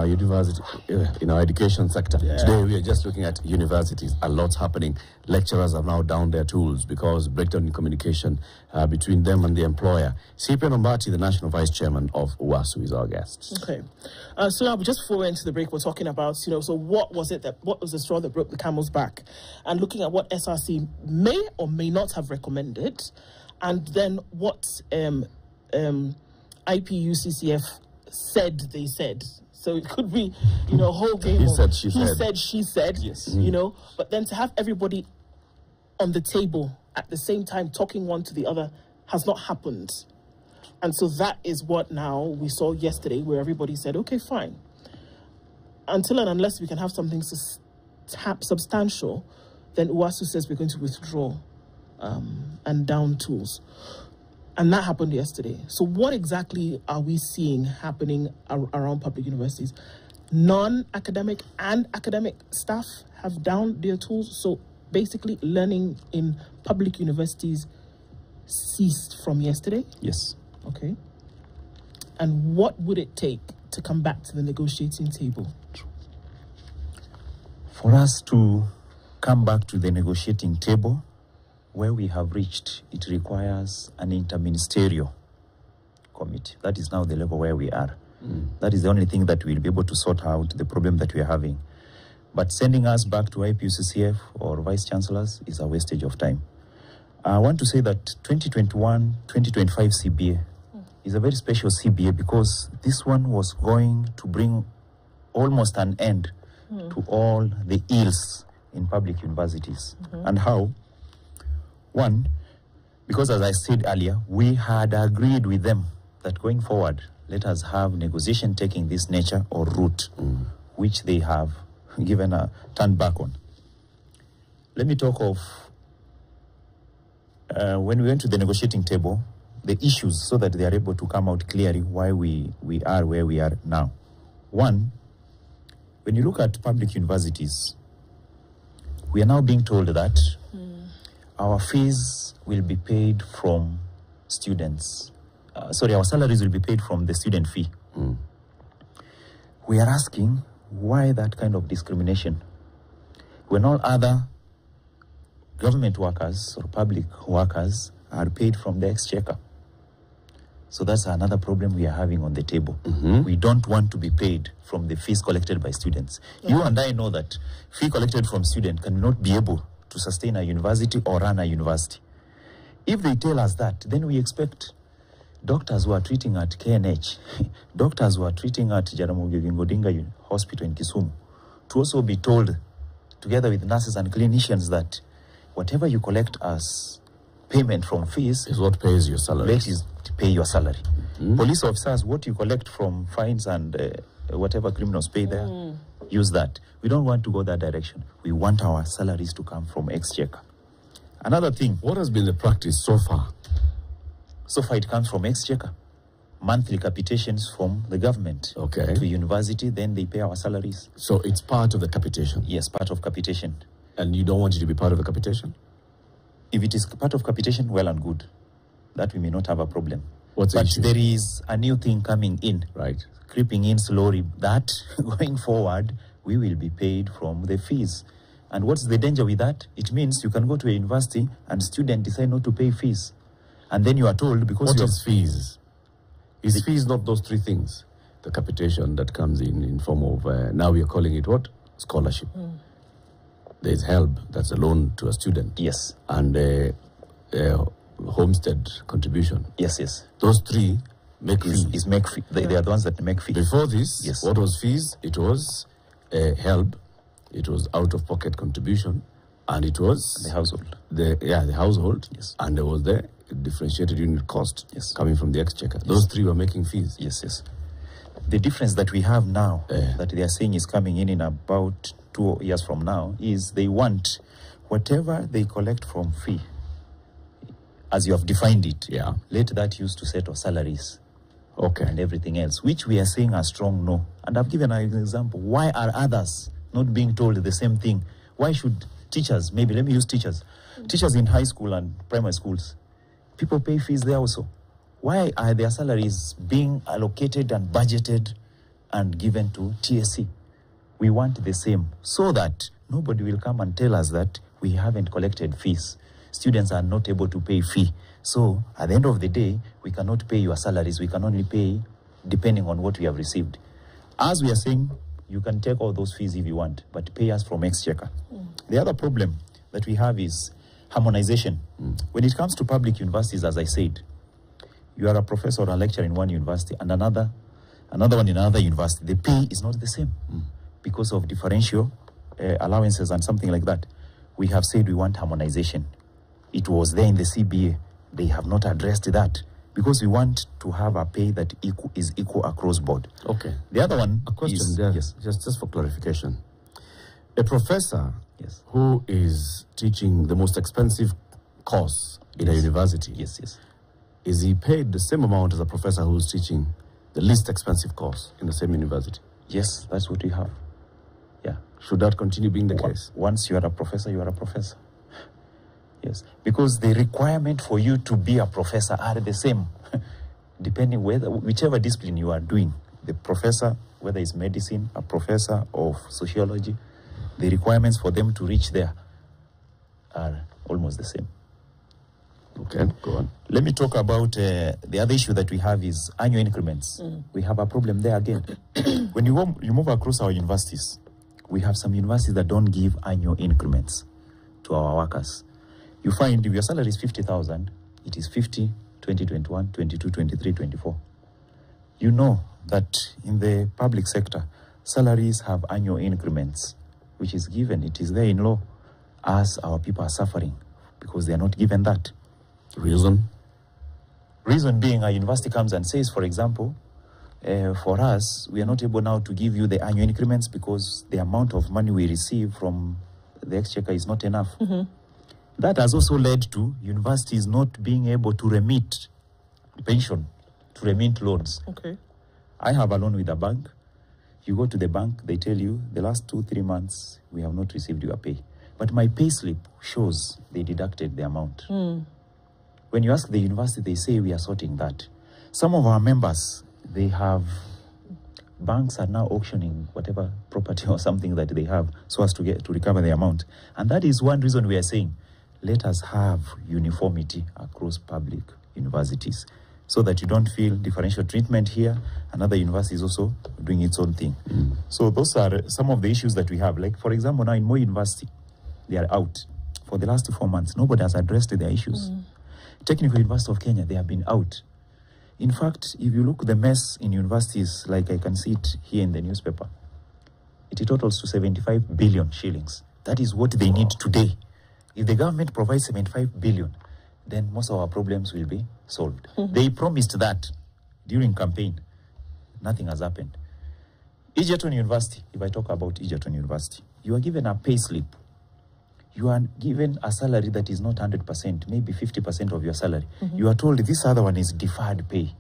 university, in our education sector. Yeah. Today we are just looking at universities. A lot's happening. Lecturers are now down their tools because breakdown in communication between them and the employer. Cyprian Ombati, the National Vice Chairman of UASU, is our guest. Okay. So now, just before we went to the break, we're talking about, so what was the straw that broke the camel's back? And looking at what SRC may or may not have recommended, and then what IPUCCF said they said. So it could be, a whole game he of said, she said, yes. But then to have everybody on the table at the same time talking one to the other has not happened. And so that is what now we saw yesterday, where everybody said, okay, fine. Until and unless we can have something substantial, then UASU says we're going to withdraw and down tools. And that happened yesterday. So what exactly are we seeing happening around public universities? Non-academic and academic staff have downed their tools. So basically learning in public universities ceased from yesterday? Yes. Okay. And what would it take to come back to the negotiating table? For us to come back to the negotiating table, where we have reached, it requires an interministerial committee. That is now the level where we are. That is the only thing that we'll be able to sort out the problem that we are having. But sending us back to IPUCCF or vice chancellors is a wastage of time. I want to say that 2021-2025 CBA is a very special CBA because this one was going to bring almost an end to all the ills in public universities. And how? One, because as I said earlier, we had agreed with them that going forward, let us have negotiation taking this nature or route, which they have given a turn back on. Let me talk of when we went to the negotiating table, the issues, so that they are able to come out clearly why we are where we are now. One, when you look at public universities, we are now being told that our fees will be paid from students. Our salaries will be paid from the student fee. We are asking why that kind of discrimination when all other government workers or public workers are paid from the exchequer. So that's another problem we are having on the table. We don't want to be paid from the fees collected by students. You and I know that fee collected from students cannot be able to sustain a university or run a university. If they tell us that, then we expect doctors who are treating at KNH, doctors who are treating at Jaramogi Oginga Odinga Hospital in Kisumu, to also be told, together with nurses and clinicians, that whatever you collect as payment from fees is what pays your salary. That is to pay your salary. Police officers, what you collect from fines and whatever criminals pay there, use that. We don't want to go that direction. We want our salaries to come from exchequer. Another thing. What has been the practice so far? So far it comes from exchequer. Monthly capitations from the government to university, then they pay our salaries. So it's part of the capitation? Yes, part of capitation. And you don't want it to be part of the capitation? If it is part of capitation, well and good. That we may not have a problem. What's the but issue? There is a new thing coming in. Right. Creeping in slowly, that going forward, we will be paid from the fees. And what's the danger with that? It means you can go to a university and students decide not to pay fees. And then you are told because what is fees? Is fees not those three things? The capitation that comes in form of, now we are calling it what? Scholarship. There's help, that's a loan to a student. Yes. And homestead contribution. Yes, yes. Those three make fees. Make fee. They are the ones that make fees. Before this, what was fees? It was help, it was out-of-pocket contribution, and it was the household. The household. Yes. And there was the differentiated unit cost coming from the exchequer. Those three were making fees. Yes, yes. The difference that we have now, that they are saying is coming in about 2 years from now, is they want whatever they collect from fee, as you have defined it, let that use to settle salaries and everything else, which we are saying a strong no. And I've given an example. Why are others not being told the same thing? Why should teachers, maybe let me use teachers, teachers in high school and primary schools, people pay fees there also. Why are their salaries being allocated and budgeted and given to TSC. We want the same, so that nobody will come and tell us that we haven't collected fees. Students are not able to pay fee. So at the end of the day, we cannot pay your salaries. We can only pay depending on what we have received. As we are saying, you can take all those fees if you want, but pay us from exchequer. The other problem that we have is harmonization. When it comes to public universities, as I said, you are a professor or a lecturer in one university and another one in another university. The pay is not the same because of differential allowances and something like that. We have said we want harmonization. It was there in the CBA. They have not addressed that because we want to have a pay that is equal across board. Okay. The other one, a question is, there, yes, just for clarification. A professor yes, who is teaching the most expensive course in a university, yes, yes, is he paid the same amount as a professor who's teaching the least expensive course in the same university? yes, that's what we have. Yeah. Should that continue being the case? Once you are a professor, you are a professor. Yes, because the requirement for you to be a professor are the same, depending whichever discipline you are doing. The professor, whether it's medicine, a professor of sociology, the requirements for them to reach there are almost the same. Okay, go on. Let me talk about the other issue that we have is annual increments. We have a problem there again. When you move across our universities, we have some universities that don't give annual increments to our workers. You find if your salary is 50,000, it is 50, 2021, 22, 23, 24. You know that in the public sector, salaries have annual increments, which is given. It is there in law, as our people are suffering because they are not given that. Reason? Reason being, a university comes and says, for example, for us, we are not able now to give you the annual increments because the amount of money we receive from the exchequer is not enough. That has also led to universities not being able to remit pension, to remit loans. Okay. I have a loan with a bank. You go to the bank, they tell you, the last 2-3 months, we have not received your pay. But my pay slip shows they deducted the amount. When you ask the university, they say we are sorting that. Some of our members, they have, banks are now auctioning whatever property or something that they have so as to recover the amount. And that is one reason we are saying, let us have uniformity across public universities so that you don't feel differential treatment here. Another university is also doing its own thing. So those are some of the issues that we have. Like, for example, now in Moi University, they are out. For the last 4 months, nobody has addressed their issues. Technical University of Kenya, they have been out. In fact, if you look at the mess in universities, like I can see it here in the newspaper, it totals to 75 billion shillings. That is what they need today. If the government provides 75 billion, then most of our problems will be solved. They promised that during campaign. Nothing has happened. Egerton University, if I talk about Egerton University, you are given a pay slip. You are given a salary that is not 100%, maybe 50% of your salary. You are told this other one is deferred pay.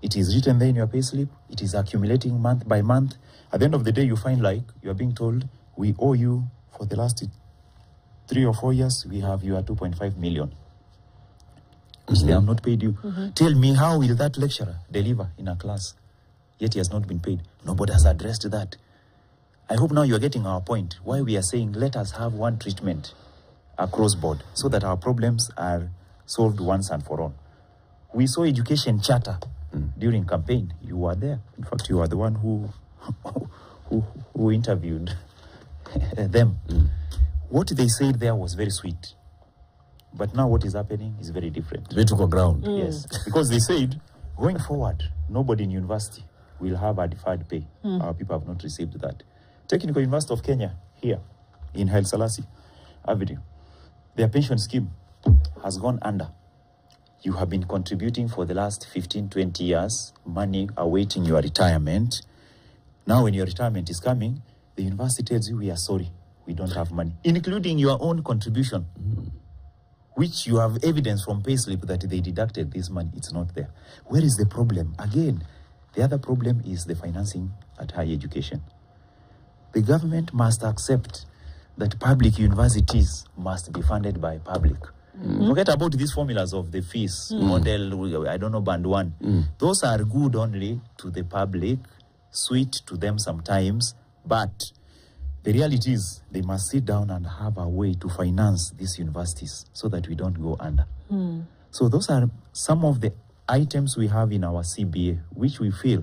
It is written there in your pay slip. It is accumulating month by month. At the end of the day, you find like you are being told, we owe you for the last 3 or 4 years, we have you at 2.5 million. Because they have not paid you. Tell me, how will that lecturer deliver in a class? Yet he has not been paid. Nobody has addressed that. I hope now you are getting our point. Why we are saying, let us have one treatment across board so that our problems are solved once and for all. We saw education charter during campaign. You were there. In fact, you are the one who interviewed them. What they said there was very sweet. But now what is happening is very different. They took a ground. Yes. Because they said, going forward, nobody in university will have a deferred pay. Our people have not received that. Technical University of Kenya, here, in Haile Selassie Avenue, their pension scheme has gone under. You have been contributing for the last 15, 20 years, money awaiting your retirement. Now when your retirement is coming, the university tells you, we are sorry, we don't have money, including your own contribution, which you have evidence from payslip that they deducted this money. It's not there. Where is the problem? Again, the other problem is the financing at higher education. The government must accept that public universities must be funded by public. Forget about these formulas of the fees, model, I don't know, band 1. Those are good only to the public sweet to them sometimes, but the reality is they must sit down and have a way to finance these universities so that we don't go under. So those are some of the items we have in our CBA, which we feel,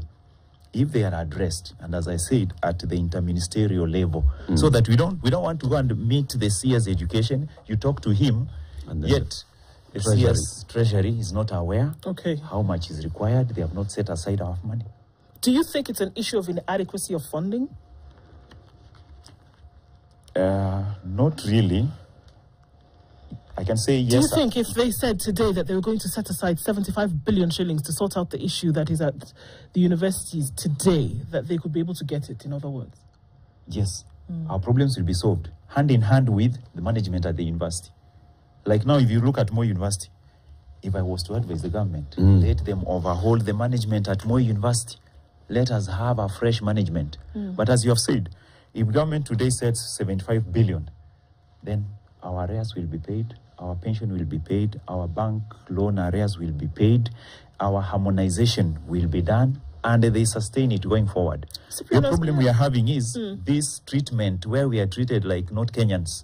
if they are addressed, and as I said, at the interministerial level, so that we don't want to go and meet the CS education. You talk to him, and yet the CS Treasury is not aware how much is required. They have not set aside enough money. Do you think it's an issue of inadequacy of funding? Not really. I can say yes. Do you think if they said today that they were going to set aside 75 billion shillings to sort out the issue that is at the universities today, that they could be able to get it, in other words? Yes. Our problems will be solved hand in hand with the management at the university. Like now, if you look at Moi University, if I was to advise the government, let them overhaul the management at Moi University. Let us have a fresh management. But as you have said, if government today sets 75 billion, then our arrears will be paid, our pension will be paid, our bank loan arrears will be paid, our harmonization will be done, and they sustain it going forward. The problem we are having is this treatment where we are treated like not Kenyans.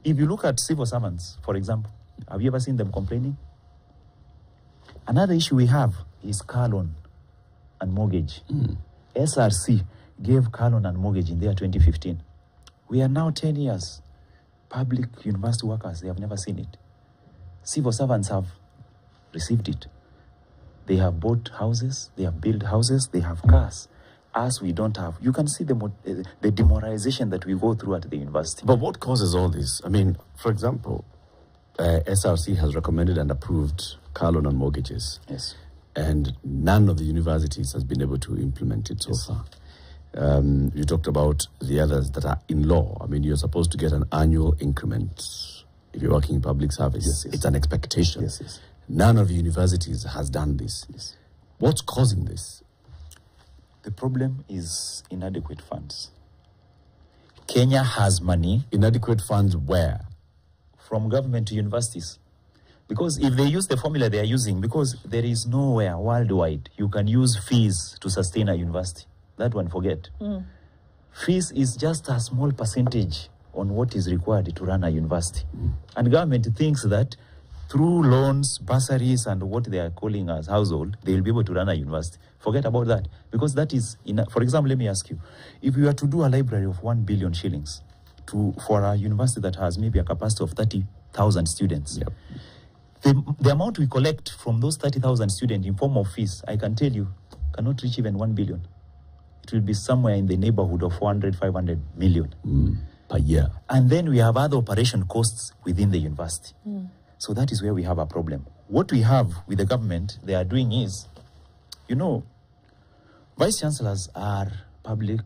If you look at civil servants, for example, have you ever seen them complaining? Another issue we have is car loan and mortgage. SRC gave car loan and mortgage in the year 2015. We are now 10 years. Public university workers, they have never seen it. Civil servants have received it. They have bought houses, they have built houses, they have cars. Us, we don't have. You can see the demoralization that we go through at the university. But what causes all this? I mean, for example, SRC has recommended and approved car loan and mortgages. Yes. And none of the universities has been able to implement it so far. You talked about the others that are in law. I mean, you're supposed to get an annual increment if you're working in public service. Yes. It's an expectation. Yes. None of the universities has done this. Yes. What's causing this? The problem is inadequate funds. Kenya has money. Inadequate funds where? From government to universities. Because if they use the formula they are using, because there is nowhere worldwide you can use fees to sustain a university. That one, forget. Fees is just a small percentage on what is required to run a university. And government thinks that through loans, bursaries, and what they are calling as household, they will be able to run a university. Forget about that. Because that is, for example, let me ask you, if you were to do a library of 1 billion shillings for a university that has maybe a capacity of 30,000 students, the amount we collect from those 30,000 students in form of fees, I can tell you, cannot reach even 1 billion. It will be somewhere in the neighborhood of 400, 500 million per year. And then we have other operation costs within the university. So that is where we have a problem. What we have with the government, they are doing is, you know, vice-chancellors are public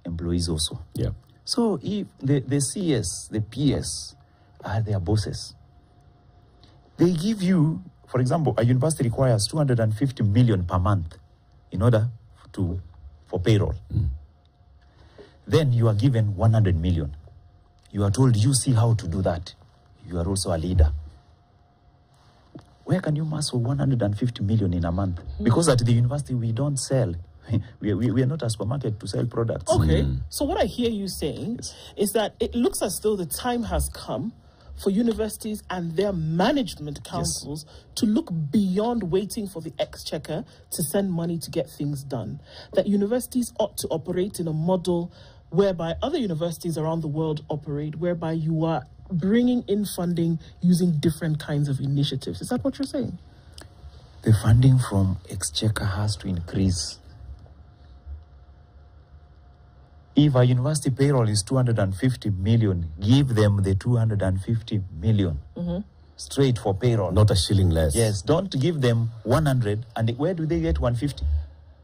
employees also. Yeah. So if the CS, the PS are their bosses, they give you, for example, a university requires 250 million per month in order for payroll. Then you are given 100 million. You are told, you see how to do that. You are also a leader. Where can you muscle 150 million in a month? Because at the university, we don't sell. We are not a supermarket to sell products. Okay. So what I hear you saying is that it looks as though the time has come for universities and their management councils to look beyond waiting for the exchequer to send money to get things done. That universities ought to operate in a model whereby other universities around the world operate, whereby you are bringing in funding using different kinds of initiatives. Is that what you're saying? The funding from exchequer has to increase. If a university payroll is 250 million, give them the 250 million straight for payroll. Not a shilling less. Yes, don't give them 100. And where do they get 150?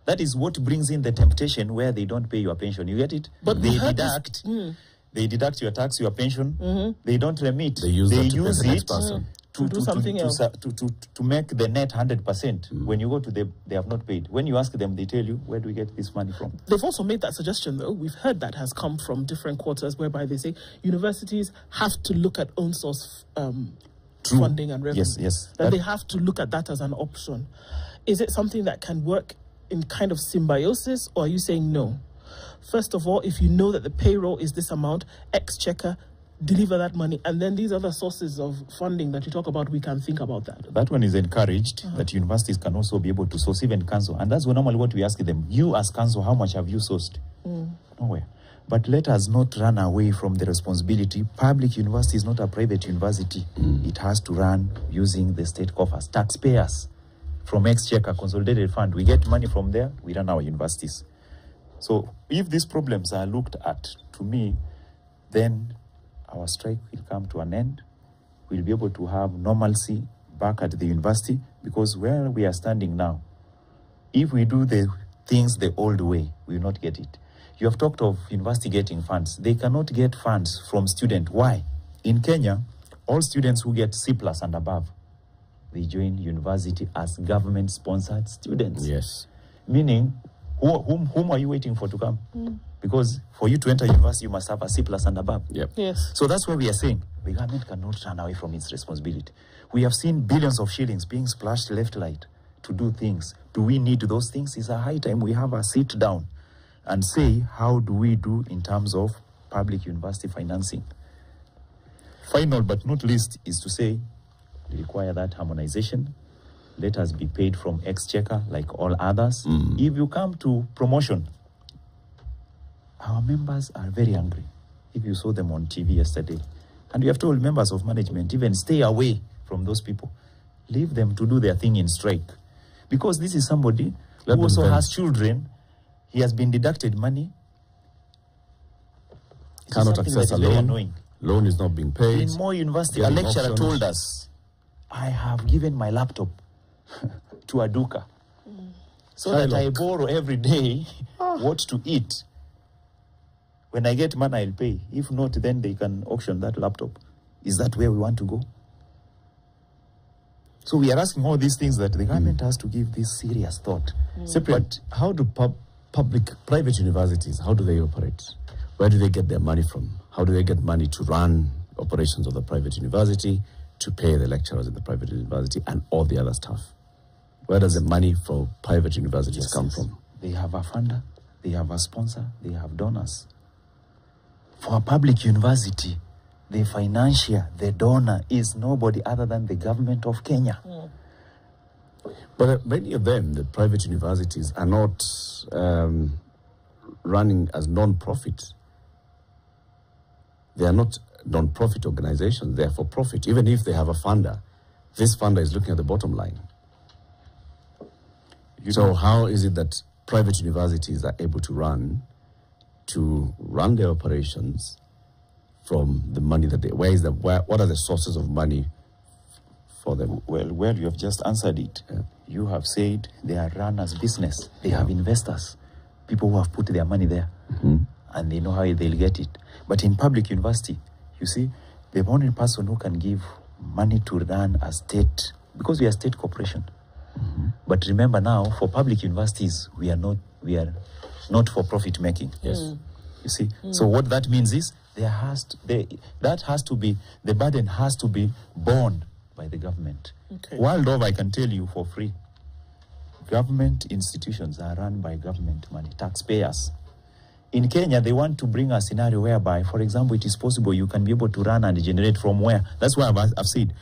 That is what brings in the temptation where they don't pay your pension. You get it? But they deduct. They deduct your tax, your pension. They don't remit. They use it the next person. To do something else. To make the net 100%. When you go to them, they have not paid. When you ask them, they tell you, where do we get this money from? They've also made that suggestion, though. We've heard that has come from different quarters, whereby they say universities have to look at own source funding and revenue. Yes. That they have to look at that as an option. Is it something that can work in kind of symbiosis, or are you saying no? First of all, if you know that the payroll is this amount, exchequer, deliver that money, and then these other sources of funding that you talk about, we can think about that. That one is encouraged, that universities can also be able to source, even council. And that's normally what we ask them. You as council, how much have you sourced? Nowhere. But let us not run away from the responsibility. Public university is not a private university. It has to run using the state coffers. Taxpayers from exchequer, consolidated fund, we get money from there, we run our universities. So if these problems are looked at, to me, then our strike will come to an end. We'll be able to have normalcy back at the university, because where we are standing now, if we do the things the old way, we will not get it. You have talked of university getting funds. They cannot get funds from students. Why? In Kenya, all students who get C+ and above, they join university as government-sponsored students. Yes. Meaning, whom are you waiting for to come? Because for you to enter university, you must have a C+ and above. Yep. Yes. So that's why we are saying the government cannot run away from its responsibility. We have seen billions of shillings being splashed left, right to do things. Do we need those things? It's a high time we have a sit down and say, how do we do in terms of public university financing? Final but not least is to say, we require that harmonization. Let us be paid from exchequer like all others. If you come to promotion, our members are very angry. If you saw them on TV yesterday, and we have told members of management, even stay away from those people. Leave them to do their thing in strike. Because this is somebody who also has children. He has been deducted money. Cannot access a loan. Annoying. Loan is not being paid. In Moi University, a lecturer told us, I have given my laptop to a Duka so that I borrow every day what to eat. When I get money, I'll pay. If not, then they can auction that laptop. Is that where we want to go? So we are asking all these things that the government has to give this serious thought. But how do private universities, how do they operate? Where do they get their money from? How do they get money to run operations of the private university, to pay the lecturers in the private university, and all the other stuff? Where does the money for private universities come from? They have a funder, they have a sponsor, they have donors. For a public university, the financier, the donor, is nobody other than the government of Kenya. But many of them, the private universities, are not running as non-profit. They are not non-profit organizations. They are for profit. Even if they have a funder, this funder is looking at the bottom line. So how is it that private universities are able to run their operations from the money that they, what are the sources of money for them? Well, you have just answered it. You have said they are run as business. They have investors, people who have put their money there, and they know how they'll get it. But in public university, you see, the only person who can give money to run a state, because we are state corporation. But remember now, for public universities, we are not for profit making. Yes. You see, so what that means is the burden has to be borne by the government. World over, I can tell you for free, government institutions are run by government money, taxpayers. In Kenya, they want to bring a scenario whereby, for example, it is possible you can be able to run and generate from where. That's why I've said,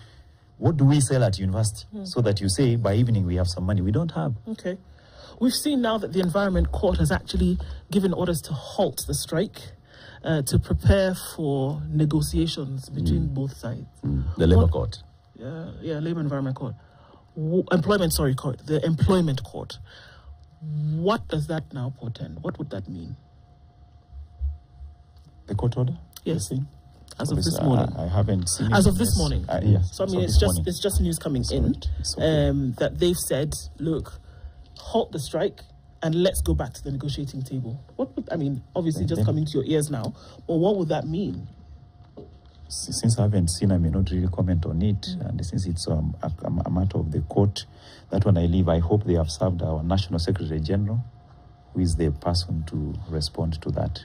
what do we sell at university? So that you say, by evening we have some money. We don't have. Okay. We've seen now that the Environment Court has actually given orders to halt the strike, to prepare for negotiations between both sides. The Labour Court. Yeah, Labour Environment Court. Court. The Employment Court. What does that now portend? What would that mean? The court order? Yes. As of this morning. I haven't seen it. As of this morning. Yes. So I mean, it's just news coming in that they've said, look, halt the strike and let's go back to the negotiating table. Obviously just coming to your ears now, but what would that mean? Since I haven't seen, I may not really comment on it, and since it's a matter of the court, that one I leave. I hope they have served our National Secretary General, who is the person to respond to that.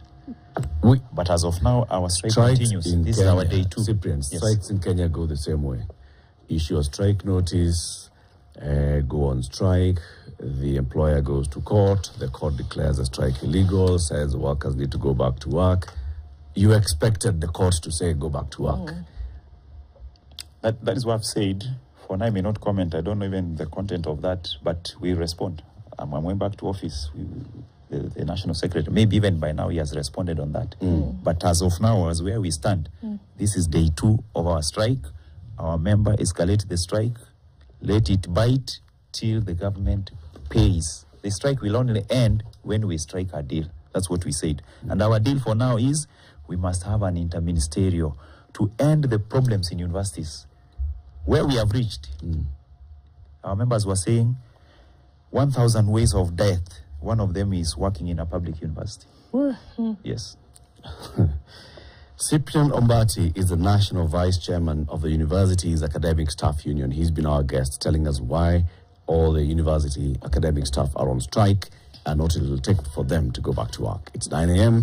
But as of now, our strike continues. This is our day 2. Cyprian, strikes in Kenya go the same way. Issue a strike notice, go on strike. The employer goes to court. The court declares the strike illegal, says workers need to go back to work. You expected the court to say go back to work. That is what I've said. For now, I may not comment. I don't know even the content of that, but we respond. I'm going back to office. The National Secretary, maybe even by now he has responded on that. But as of now, as where we stand, this is day 2 of our strike. Our member escalate the strike, let it bite till the government pays. The strike will only end when we strike a deal. That's what we said. And our deal for now is we must have an interministerial to end the problems in universities where we have reached. Our members were saying 1,000 ways of death. One of them is working in a public university. Yes. Cyprian Ombati is the National Vice Chairman of the university's Academic Staff Union. He's been our guest, telling us why all the university academic staff are on strike and what it will take for them to go back to work. It's 9 a.m.